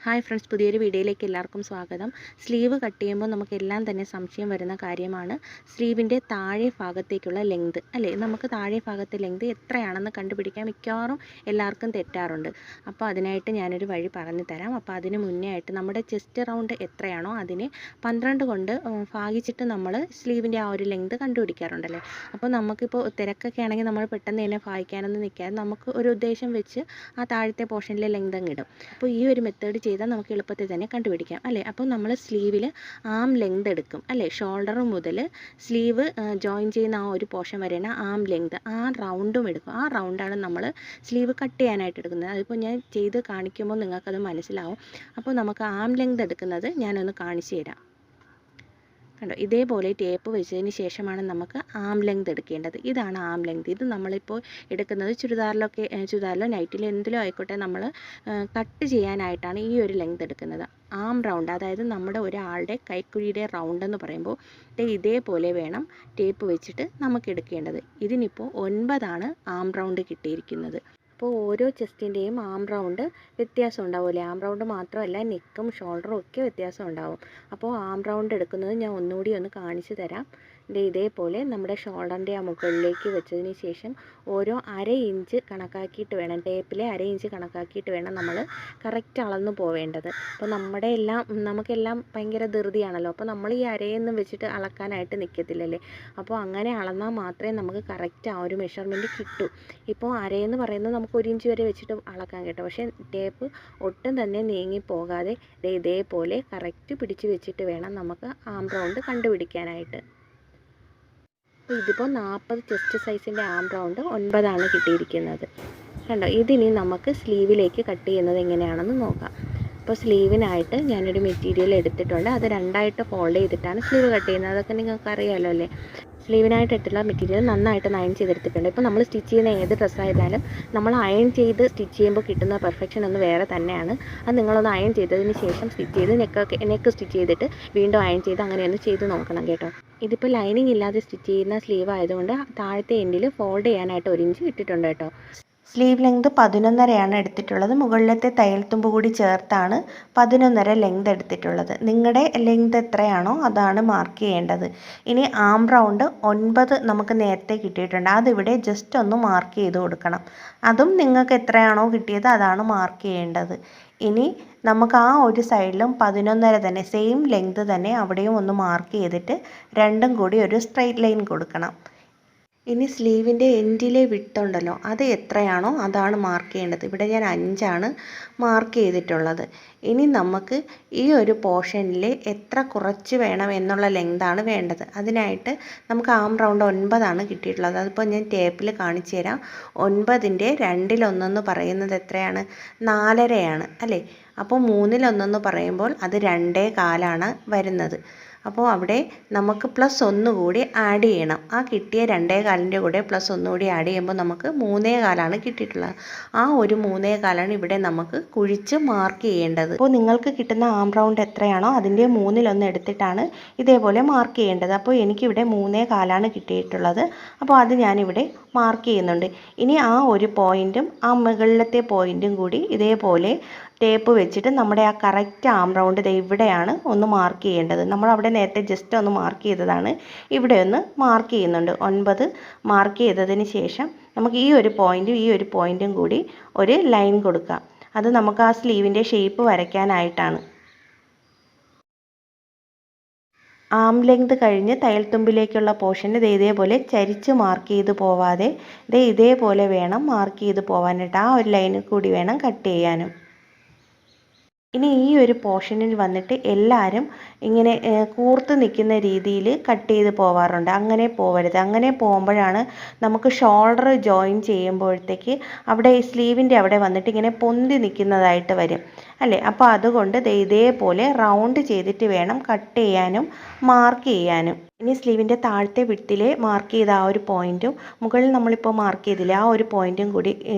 Hi friends, പുതിയൊരു വീഡിയോയിലേക്ക് എല്ലാവർക്കും സ്വാഗതം. സ്ലീവ് കട്ട് ചെയ്യുമ്പോൾ നമുക്കെല്ലാം തന്നെ സംശയം വരുന്ന കാര്യമാണ് സ്ലീവിൻ്റെ താഴെ ഭാഗത്തേക്കുള്ള ലെങ്ത് അല്ലേ. നമുക്ക് താഴെ ഭാഗത്തെ ലെങ്ത് എത്രയാണെന്ന് കണ്ടുപിടിക്കാൻ മിക്കവാറും എല്ലാവർക്കും തെറ്റാറുണ്ട്. അപ്പോൾ അതിനായിട്ട് ഞാനൊരു വഴി പറഞ്ഞു തരാം. അപ്പോൾ അതിന് മുന്നേ ആയിട്ട് നമ്മുടെ ചെസ്റ്റ് റൗണ്ട് എത്രയാണോ അതിനെ 12 കൊണ്ട് ഭാഗിച്ചിട്ട് നമ്മൾ സ്ലീവിൻ്റെ ആ ഒരു ലെങ്ത് കണ്ടുപിടിക്കാറുണ്ടല്ലേ. അപ്പോൾ നമുക്കിപ്പോൾ തിരക്കൊക്കെ ആണെങ്കിൽ നമ്മൾ പെട്ടെന്ന് തന്നെ ഭാഗിക്കാനൊന്നും നിൽക്കാതെ നമുക്ക് ഒരു ഉദ്ദേശം വെച്ച് ആ താഴത്തെ പോർഷനിലെ ലെങ്ത് അങ്ങ് ഇടും. അപ്പോൾ ഈ ഒരു മെത്തേഡ് ചെയ്താൽ നമുക്ക് എളുപ്പത്തിൽ തന്നെ കണ്ടുപിടിക്കാം അല്ലേ. അപ്പോൾ നമ്മൾ സ്ലീവിൽ ആം ലെങ്ത് എടുക്കും അല്ലേ. ഷോൾഡർ മുതൽ സ്ലീവ് ജോയിൻ ചെയ്യുന്ന ആ ഒരു പോർഷൻ വരെയാണ് ആം ലെങ്ത്. ആ റൗണ്ടും എടുക്കും. ആ റൗണ്ടാണ് നമ്മൾ സ്ലീവ് കട്ട് ചെയ്യാനായിട്ട് എടുക്കുന്നത്. അതിപ്പോൾ ഞാൻ ചെയ്ത് കാണിക്കുമ്പോൾ നിങ്ങൾക്കത് മനസ്സിലാവും. അപ്പോൾ നമുക്ക് ആം ലെങ്ത് എടുക്കുന്നത് ഞാനൊന്ന് കാണിച്ചു തരാം. കണ്ടോ, ഇതേപോലെ ടേപ്പ് വെച്ചതിന് ശേഷമാണ് നമുക്ക് ആം ലെങ്ത് എടുക്കേണ്ടത്. ഇതാണ് ആം ലെങ്ത്. ഇത് നമ്മളിപ്പോൾ എടുക്കുന്നത് ചുരിദാറിലോ നൈറ്റിലോ എന്തിലോ ആയിക്കോട്ടെ, നമ്മൾ കട്ട് ചെയ്യാനായിട്ടാണ് ഈ ഒരു ലെങ്ത് എടുക്കുന്നത്. ആം റൗണ്ട്, അതായത് നമ്മുടെ ഒരാളുടെ കൈക്കുഴിയുടെ റൗണ്ട് എന്ന് പറയുമ്പോൾ ഇതേപോലെ വേണം ടേപ്പ് വെച്ചിട്ട് നമുക്ക് എടുക്കേണ്ടത്. ഇതിനിപ്പോൾ 9 ആം റൗണ്ട് കിട്ടിയിരിക്കുന്നത്. അപ്പോൾ ഓരോ ചെസ്റ്റിൻ്റെയും ആം റൗണ്ട് വ്യത്യാസം ഉണ്ടാവില്ലേ. ആം റൗണ്ട് മാത്രമല്ല, നെക്കും ഷോൾഡറും ഒക്കെ വ്യത്യാസം ഉണ്ടാവും. അപ്പോൾ ആം റൗണ്ട് എടുക്കുന്നത് ഞാൻ ഒന്നുകൂടി ഒന്ന് കാണിച്ചു തരാം. ഇതേപോലെ നമ്മുടെ ഷോൾഡറിൻ്റെ ആ മുകളിലേക്ക് വെച്ചതിന് ശേഷം ഓരോ 1/2 ഇഞ്ച് കണക്കാക്കിയിട്ട് വേണം, ടേപ്പിലെ 1/2 ഇഞ്ച് കണക്കാക്കിയിട്ട് വേണം നമ്മൾ കറക്റ്റ് അളന്ന് പോവേണ്ടത്. അപ്പോൾ നമുക്കെല്ലാം ഭയങ്കര ധൃതിയാണല്ലോ. അപ്പോൾ നമ്മൾ ഈ അരയൊന്നും വെച്ചിട്ട് അളക്കാനായിട്ട് നിൽക്കത്തില്ലല്ലേ. അപ്പോൾ അങ്ങനെ അളന്നാൽ മാത്രമേ നമുക്ക് കറക്റ്റ് ആ ഒരു മെഷർമെൻറ്റ് കിട്ടൂ. ഇപ്പോൾ അരയെന്ന് പറയുന്നത് നമുക്ക് 1 ഇഞ്ച് വരെ വെച്ചിട്ട് അളക്കാൻ കിട്ടും. പക്ഷേ ടേപ്പ് ഒട്ടും തന്നെ നീങ്ങി പോകാതെ ഇതേപോലെ കറക്റ്റ് പിടിച്ച് വെച്ചിട്ട് വേണം നമുക്ക് ആം റൗണ്ട് കണ്ടുപിടിക്കാനായിട്ട്. അപ്പോൾ ഇതിപ്പോൾ 40 ചെസ്റ്റ് സൈസിൻ്റെ ആം റൗണ്ട് 9 കിട്ടിയിരിക്കുന്നത്. കണ്ടോ, ഇതിനി നമുക്ക് സ്ലീവിലേക്ക് കട്ട് ചെയ്യുന്നത് എങ്ങനെയാണെന്ന് നോക്കാം. അപ്പോൾ സ്ലീവിനായിട്ട് ഞാനൊരു മെറ്റീരിയൽ എടുത്തിട്ടുണ്ട്. അത് 2ആയിട്ട് ഫോൾഡ് ചെയ്തിട്ടാണ് സ്ലീവ് കട്ട് ചെയ്യുന്നത്. അതൊക്കെ നിങ്ങൾക്ക് അറിയാമല്ലോ അല്ലേ. സ്ലീവിനായിട്ടിട്ടുള്ള മെറ്റീരിയൽ നന്നായിട്ട് അയൺ ചെയ്തെടുത്തിട്ടുണ്ട്. ഇപ്പോൾ നമ്മൾ സ്റ്റിച്ച് ചെയ്യുന്ന ഏത് ഡ്രസ്സായിരുന്നാലും നമ്മൾ അയൺ ചെയ്ത് സ്റ്റിച്ച് ചെയ്യുമ്പോൾ കിട്ടുന്ന പെർഫെക്ഷൻ ഒന്ന് വേറെ തന്നെയാണ്. അത് നിങ്ങളൊന്ന് അയൺ ചെയ്തതിന് ശേഷം സ്റ്റിച്ച് ചെയ്ത് നെക്ക് സ്റ്റിച്ച് ചെയ്തിട്ട് വീണ്ടും അയൺ ചെയ്ത് അങ്ങനെയൊന്ന് ചെയ്ത് നോക്കണം കേട്ടോ. ഇതിപ്പോൾ ലൈനിങ് ഇല്ലാതെ സ്റ്റിച്ച് ചെയ്യുന്ന സ്ലീവ് ആയതുകൊണ്ട് താഴത്തെ എൻഡിൽ ഫോൾഡ് ചെയ്യാനായിട്ട് 1 ഇഞ്ച് ഇട്ടിട്ടുണ്ട് കേട്ടോ. സ്ലീവ് ലെങ്ത് 11.5 എടുത്തിട്ടുള്ളത്. മുകളിലത്തെ തയ്യൽ തുമ്പ് കൂടി ചേർത്താണ് 11.5 ലെങ്ത് എടുത്തിട്ടുള്ളത്. നിങ്ങളുടെ ലെങ്ത് എത്രയാണോ അതാണ് മാർക്ക് ചെയ്യേണ്ടത്. ഇനി ആം റൗണ്ട് 9 നമുക്ക് നേരത്തെ കിട്ടിയിട്ടുണ്ട്. അതിവിടെ ജസ്റ്റ് ഒന്ന് മാർക്ക് ചെയ്ത് കൊടുക്കണം. അതും നിങ്ങൾക്ക് എത്രയാണോ കിട്ടിയത് അതാണ് മാർക്ക് ചെയ്യേണ്ടത്. ഇനി നമുക്ക് ആ ഒരു സൈഡിലും 11.5 തന്നെ സെയിം ലെങ്ത് തന്നെ അവിടെയും ഒന്ന് മാർക്ക് ചെയ്തിട്ട് രണ്ടും കൂടി ഒരു സ്ട്രെയിറ്റ് ലൈൻ കൊടുക്കണം. ഇനി സ്ലീവിൻ്റെ എൻഡിലെ വിട്ടുണ്ടല്ലോ, അത് എത്രയാണോ അതാണ് മാർക്ക് ചെയ്യേണ്ടത്. ഇവിടെ ഞാൻ 5 മാർക്ക് ചെയ്തിട്ടുള്ളത്. ഇനി നമുക്ക് ഈ ഒരു പോർഷനിൽ എത്ര കുറച്ച് വേണം എന്നുള്ള ലെങ്താണ് വേണ്ടത്. അതിനായിട്ട് നമുക്ക് ആം റൗണ്ട് 9 കിട്ടിയിട്ടുള്ളത്. അതിപ്പോൾ ഞാൻ ടേപ്പിൽ കാണിച്ചു തരാം. 9ൻ്റെ 2/1 പറയുന്നത് എത്രയാണ്? 4.5 അല്ലേ. അപ്പോൾ 3/1 പറയുമ്പോൾ അത് 2.25 വരുന്നത്. അപ്പോൾ അവിടെ നമുക്ക് +1 കൂടി ആഡ് ചെയ്യണം. ആ കിട്ടിയ 2.25ൻ്റെ കൂടെ +1 കൂടി ആഡ് ചെയ്യുമ്പോൾ നമുക്ക് 3.25 കിട്ടിയിട്ടുള്ളത്. ആ ഒരു 3.25 ഇവിടെ നമുക്ക് കുഴിച്ച് മാർക്ക് ചെയ്യേണ്ടത്. അപ്പോൾ നിങ്ങൾക്ക് കിട്ടുന്ന ആം റൗണ്ട് എത്രയാണോ അതിൻ്റെ 3/1 എടുത്തിട്ടാണ് ഇതേപോലെ മാർക്ക് ചെയ്യേണ്ടത്. അപ്പോൾ എനിക്കിവിടെ 3.25 കിട്ടിയിട്ടുള്ളത്. അപ്പോൾ അത് ഞാനിവിടെ മാർക്ക് ചെയ്യുന്നുണ്ട്. ഇനി ആ ഒരു പോയിൻറ്റും ആ മുകളിലത്തെ പോയിൻറ്റും കൂടി ഇതേപോലെ ടേപ്പ് വെച്ചിട്ട് നമ്മുടെ ആ കറക്റ്റ് ആം റൗണ്ട് ഇവിടെയാണ് ഒന്ന് മാർക്ക് ചെയ്യേണ്ടത്. നമ്മളവിടെ നേരത്തെ ജസ്റ്റ് ഒന്ന് മാർക്ക് ചെയ്തതാണ്. ഇവിടെ ഒന്ന് മാർക്ക് ചെയ്യുന്നുണ്ട്. 9 മാർക്ക് ചെയ്തതിന് ശേഷം നമുക്ക് ഈ ഒരു പോയിൻറ്റും കൂടി ഒരു ലൈൻ കൊടുക്കാം. അത് നമുക്ക് ആ സ്ലീവിൻ്റെ ഷേപ്പ് വരയ്ക്കാനായിട്ടാണ്. ആം ലെങ്ത് കഴിഞ്ഞ് തയ്യൽ തുമ്പിലേക്കുള്ള പോർഷൻ ഇതേപോലെ ചരിച്ച് മാർക്ക് ചെയ്ത് പോവാതെ ഇതേപോലെ വേണം മാർക്ക് ചെയ്ത് പോകാനായിട്ട്. ആ ഒരു ലൈനിൽ കൂടി വേണം കട്ട് ചെയ്യാനും. ഇനി ഈ ഒരു പോർഷനിൽ വന്നിട്ട് എല്ലാവരും ഇങ്ങനെ കൂർത്ത് നിൽക്കുന്ന രീതിയിൽ കട്ട് ചെയ്ത് പോവാറുണ്ട്. അങ്ങനെ പോവരുത്. അങ്ങനെ പോകുമ്പോഴാണ് നമുക്ക് ഷോൾഡർ ജോയിൻ ചെയ്യുമ്പോഴത്തേക്ക് അവിടെ ഈ സ്ലീവിൻ്റെ അവിടെ വന്നിട്ട് ഇങ്ങനെ പൊന്തി നിൽക്കുന്നതായിട്ട് വരും അല്ലേ. അപ്പോൾ അതുകൊണ്ട് ഇതേപോലെ റൗണ്ട് ചെയ്തിട്ട് വേണം കട്ട് ചെയ്യാനും മാർക്ക് ചെയ്യാനും. ഇനി സ്ലീവിൻ്റെ താഴത്തെ വിഡ്ത്തിൽ മാർക്ക് ചെയ്ത ആ ഒരു പോയിൻറ്റും മുകളിൽ നമ്മളിപ്പോൾ മാർക്ക് ചെയ്തില്ല ആ ഒരു പോയിൻറ്റും കൂടി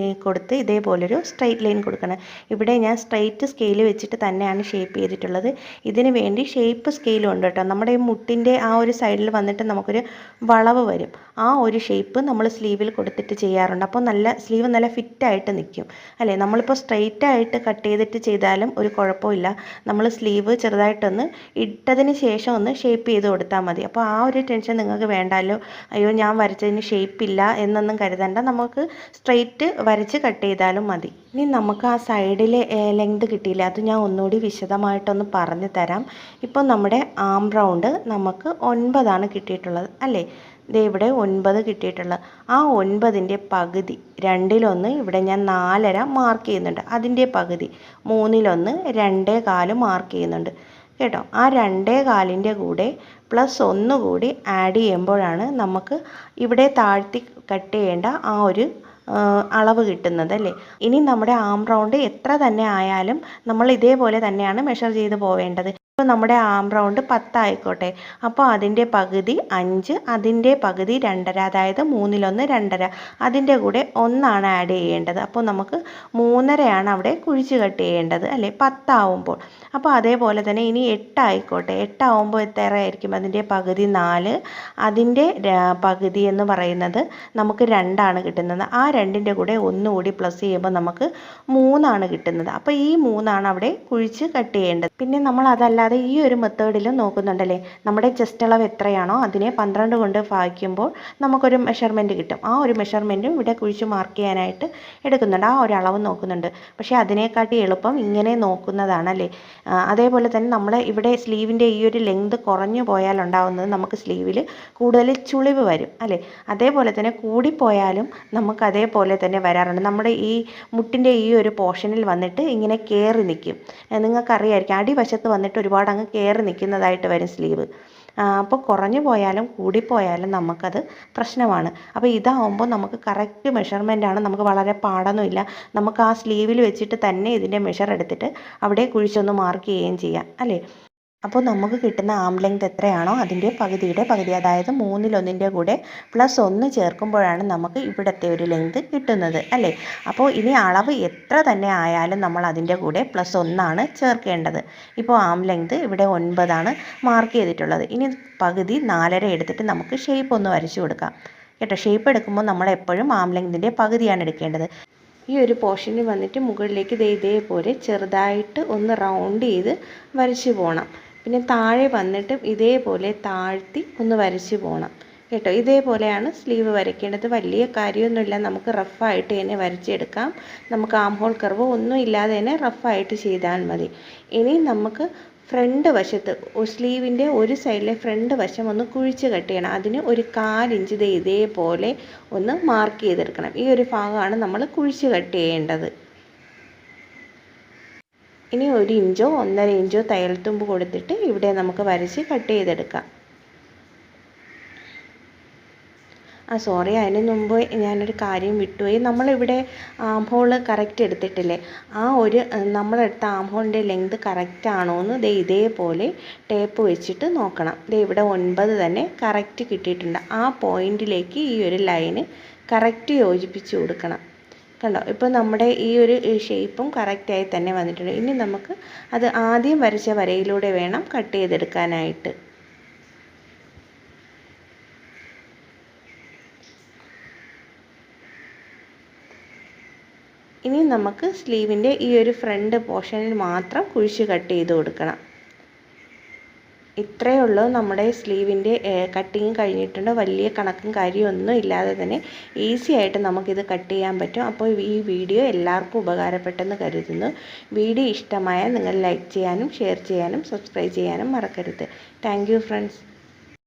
കൊടുത്ത് ഇതേപോലൊരു സ്ട്രെയിറ്റ് ലൈൻ കൊടുക്കണം. ഇവിടെ ഞാൻ സ്ട്രെയിറ്റ് സ്കെയിൽ വെച്ചിട്ട് തന്നെയാണ് ഷേപ്പ് ചെയ്തിട്ടുള്ളത്. ഇതിന് വേണ്ടി ഷേപ്പ് സ്കെയിലും ഉണ്ട് കേട്ടോ. നമ്മുടെ ഈ മുട്ടിൻ്റെ ആ ഒരു സൈഡിൽ വന്നിട്ട് നമുക്കൊരു വളവ് വരും. ആ ഒരു ഷേപ്പ് നമ്മൾ സ്ലീവിൽ കൊടുത്തിട്ട് ചെയ്യാറുണ്ട്. അപ്പോൾ സ്ലീവ് നല്ല ഫിറ്റായിട്ട് നിൽക്കും അല്ലേ. നമ്മളിപ്പോൾ സ്ട്രെയിറ്റ് ആയിട്ട് കട്ട് ചെയ്തിട്ട് ചെയ്താലും ഒരു കുഴപ്പമില്ല. നമ്മൾ സ്ലീവ് ചെറുതായിട്ടൊന്ന് ഇട്ടതിന് ശേഷം ഒന്ന് ഷേപ്പ് ചെയ്ത് കൊടുത്താൽ മതി. അപ്പോൾ ആ ഒരു ടെൻഷൻ നിങ്ങൾക്ക് വേണ്ടല്ലോ. അയ്യോ ഞാൻ വരച്ചതിന് ഷേപ്പില്ല എന്നൊന്നും കരുതണ്ട. നമുക്ക് സ്ട്രെയിറ്റ് വരച്ച് കട്ട് ചെയ്താലും മതി. ഇനി നമുക്ക് ആ സൈഡിലെ ലെങ്ത് കിട്ടിയില്ല, അത് ഞാൻ ഒന്നുകൂടി വിശദമായിട്ടൊന്ന് പറഞ്ഞു തരാം. ഇപ്പോൾ നമ്മുടെ ആം റൗണ്ട് നമുക്ക് 9 കിട്ടിയിട്ടുള്ളത് അല്ലേ. ദേ ഇവിടെ 9 കിട്ടിയിട്ടുള്ളത്. ആ 9ൻ്റെ പകുതി 2/1 ഇവിടെ ഞാൻ 4.5 മാർക്ക് ചെയ്യുന്നുണ്ട്. അതിൻ്റെ പകുതി 3/1 2.25 മാർക്ക് ചെയ്യുന്നുണ്ട് കേട്ടോ. ആ 2.25ൻ്റെ കൂടെ +1 കൂടി ആഡ് ചെയ്യുമ്പോഴാണ് നമുക്ക് ഇവിടെ താഴ്ത്തി കട്ട് ചെയ്യേണ്ട ആ ഒരു അളവ് കിട്ടുന്നത് അല്ലേ. ഇനി നമ്മുടെ ആം റൗണ്ട് എത്ര തന്നെ ആയാലും നമ്മൾ ഇതേപോലെ തന്നെയാണ് മെഷർ ചെയ്ത് പോവേണ്ടത്. ഇപ്പോൾ നമ്മുടെ ആം റൗണ്ട് 10 ആയിക്കോട്ടെ. അപ്പോൾ അതിൻ്റെ പകുതി 5, അതിൻ്റെ പകുതി 2.5, അതായത് 3/1 2.5, അതിൻ്റെ കൂടെ 1 ആഡ് ചെയ്യേണ്ടത്. അപ്പോൾ നമുക്ക് 3.5 അവിടെ കുഴിച്ച് കട്ട് ചെയ്യേണ്ടത് അല്ലേ 10 ആവുമ്പോൾ. അപ്പോൾ അതേപോലെ തന്നെ ഇനി 8 ആയിക്കോട്ടെ. 8 ആവുമ്പോൾ എത്ര ആയിരിക്കും? അതിൻ്റെ പകുതി 4, അതിൻ്റെ പകുതി എന്ന് പറയുന്നത് നമുക്ക് 2 കിട്ടുന്നത്. ആ 2ൻ്റെ കൂടെ 1 കൂടി പ്ലസ് ചെയ്യുമ്പോൾ നമുക്ക് 3 കിട്ടുന്നത്. അപ്പോൾ ഈ 3 അവിടെ കുഴിച്ച് കട്ട് ചെയ്യേണ്ടത്. പിന്നെ നമ്മൾ അതല്ലാതെ ഈ ഒരു മെത്തേഡിലും നോക്കുന്നുണ്ടല്ലേ. നമ്മുടെ ചെസ്റ്റ് അളവ് എത്രയാണോ അതിനെ 12 കൊണ്ട് ഭാഗിക്കുമ്പോൾ നമുക്കൊരു മെഷർമെൻറ്റ് കിട്ടും. ആ ഒരു മെഷർമെൻറ്റും ഇവിടെ കുഴിച്ച് മാർക്ക് ചെയ്യാനായിട്ട് എടുക്കുന്നുണ്ട്. ആ ഒരു അളവ് നോക്കുന്നുണ്ട്. പക്ഷേ അതിനെക്കാട്ടി എളുപ്പം ഇങ്ങനെ നോക്കുന്നതാണല്ലേ. അതേപോലെ തന്നെ നമ്മൾ ഇവിടെ സ്ലീവിൻ്റെ ഈ ഒരു ലെങ്ത് കുറഞ്ഞു പോയാൽ ഉണ്ടാകുന്നത് നമുക്ക് സ്ലീവിൽ കൂടുതൽ ചുളിവ് വരും അല്ലേ. അതേപോലെ തന്നെ കൂടിപ്പോയാലും നമുക്ക് അതേപോലെ തന്നെ വരാറുണ്ട്. നമ്മുടെ ഈ മുട്ടിൻ്റെ ഈ ഒരു പോർഷനിൽ വന്നിട്ട് ഇങ്ങനെ കയറി നിൽക്കും. നിങ്ങൾക്കറിയായിരിക്കും അടിവശത്ത് വന്നിട്ട് ഒരുപാട് അങ്ങ് കയറി നിൽക്കുന്നതായിട്ട് വരും സ്ലീവ്. അപ്പോൾ കുറഞ്ഞു പോയാലും കൂടിപ്പോയാലും നമുക്കത് പ്രശ്നമാണ്. അപ്പോൾ ഇതാവുമ്പോൾ നമുക്ക് കറക്റ്റ് മെഷർമെൻറ്റാണ്. നമുക്ക് വളരെ പാടൊന്നുമില്ല. നമുക്ക് ആ സ്ലീവിൽ വെച്ചിട്ട് തന്നെ ഇതിൻ്റെ മെഷർ എടുത്തിട്ട് അവിടെ കുഴിച്ചൊന്ന് മാർക്ക് ചെയ്യുകയും ചെയ്യാം അല്ലേ. അപ്പോൾ നമുക്ക് കിട്ടുന്ന ആം ലെങ്ത് എത്രയാണോ അതിൻ്റെ പകുതിയുടെ പകുതി, അതായത് 3/1 കൂടെ +1 ചേർക്കുമ്പോഴാണ് നമുക്ക് ഇവിടുത്തെ ഒരു ലെങ്ത് കിട്ടുന്നത് അല്ലേ. അപ്പോൾ ഇനി അളവ് എത്ര തന്നെ ആയാലും നമ്മൾ അതിൻ്റെ കൂടെ +1 ചേർക്കേണ്ടത്. ഇപ്പോൾ ആം ലെങ്ത് ഇവിടെ 9 മാർക്ക് ചെയ്തിട്ടുള്ളത്. ഇനി പകുതി 4.5 എടുത്തിട്ട് നമുക്ക് ഷേപ്പ് ഒന്ന് വരച്ചു കൊടുക്കാം കേട്ടോ. ഷേപ്പ് എടുക്കുമ്പോൾ നമ്മൾ എപ്പോഴും ആം ലെങ്തിൻ്റെ പകുതിയാണ് എടുക്കേണ്ടത്. ഈ ഒരു പോർഷനിൽ വന്നിട്ട് മുകളിലേക്ക് ഇതേപോലെ ചെറുതായിട്ട് ഒന്ന് റൗണ്ട് ചെയ്ത് വരച്ചു പോകണം. പിന്നെ താഴെ വന്നിട്ടും ഇതേപോലെ താഴ്ത്തി ഒന്ന് വരച്ചു പോകണം കേട്ടോ. ഇതേപോലെയാണ് സ്ലീവ് വരയ്ക്കേണ്ടത്. വലിയ കാര്യമൊന്നുമില്ല, നമുക്ക് റഫായിട്ട് തന്നെ വരച്ചെടുക്കാം. നമുക്ക് ആം ഹോൾ കർവ് ഒന്നും ഇല്ലാതെ തന്നെ റഫായിട്ട് ചെയ്താൽ മതി. ഇനി നമുക്ക് ഫ്രണ്ട് വശത്ത് സ്ലീവിൻ്റെ ഒരു സൈഡിലെ ഫ്രണ്ട് വശം ഒന്ന് കുഴിച്ച് കട്ട് ചെയ്യണം. അതിന് ഒരു 1/4 ഇഞ്ച് ഇതേപോലെ ഒന്ന് മാർക്ക് ചെയ്തെടുക്കണം. ഈ ഒരു ഭാഗമാണ് നമ്മൾ കുഴിച്ച് കട്ട് ചെയ്യേണ്ടത്. ഇനി 1 ഇഞ്ചോ 1.5 ഇഞ്ചോ തയ്യൽ തുമ്പ് കൊടുത്തിട്ട് ഇവിടെ നമുക്ക് വരച്ച് കട്ട് ചെയ്തെടുക്കാം. സോറി, അതിന് മുമ്പ് ഞാനൊരു കാര്യം വിട്ടുപോയി. നമ്മളിവിടെ ആം ഹോൾ കറക്റ്റ് എടുത്തിട്ടില്ലേ, ആ ഒരു നമ്മളെടുത്ത ആം ഹോളിൻ്റെ ലെങ്ത് കറക്റ്റ് ആണോ എന്ന് ഇതേപോലെ ടേപ്പ് വെച്ചിട്ട് നോക്കണം. ഇവിടെ 9 തന്നെ കറക്റ്റ് കിട്ടിയിട്ടുണ്ട്. ആ പോയിൻറ്റിലേക്ക് ഈ ഒരു ലൈന് കറക്റ്റ് യോജിപ്പിച്ച് കൊടുക്കണം കണ്ടോ. ഇപ്പോൾ നമ്മുടെ ഈ ഒരു ഷേപ്പും കറക്റ്റായി തന്നെ വന്നിട്ടുണ്ട്. ഇനി നമുക്ക് അത് ആദ്യം വരച്ച വരയിലൂടെ വേണം കട്ട് ചെയ്തെടുക്കാനായിട്ട്. ഇനി നമുക്ക് സ്ലീവിൻ്റെ ഈ ഒരു ഫ്രണ്ട് പോർഷനിൽ മാത്രം കുഴിച്ച് കട്ട് ചെയ്ത് കൊടുക്കണം. ഇത്രയേ ഉള്ളൂ. നമ്മുടെ സ്ലീവിൻ്റെ കട്ടിങ് കഴിഞ്ഞിട്ടുണ്ട്. വലിയ കണക്കും കാര്യമൊന്നും ഇല്ലാതെ തന്നെ ഈസി ആയിട്ട് നമുക്കിത് കട്ട് ചെയ്യാൻ പറ്റും. അപ്പോൾ ഈ വീഡിയോ എല്ലാവർക്കും ഉപകാരപ്പെട്ടെന്ന് കരുതുന്നു. വീഡിയോ ഇഷ്ടമായാൽ നിങ്ങൾ ലൈക്ക് ചെയ്യാനും ഷെയർ ചെയ്യാനും സബ്സ്ക്രൈബ് ചെയ്യാനും മറക്കരുത്. Thank you friends.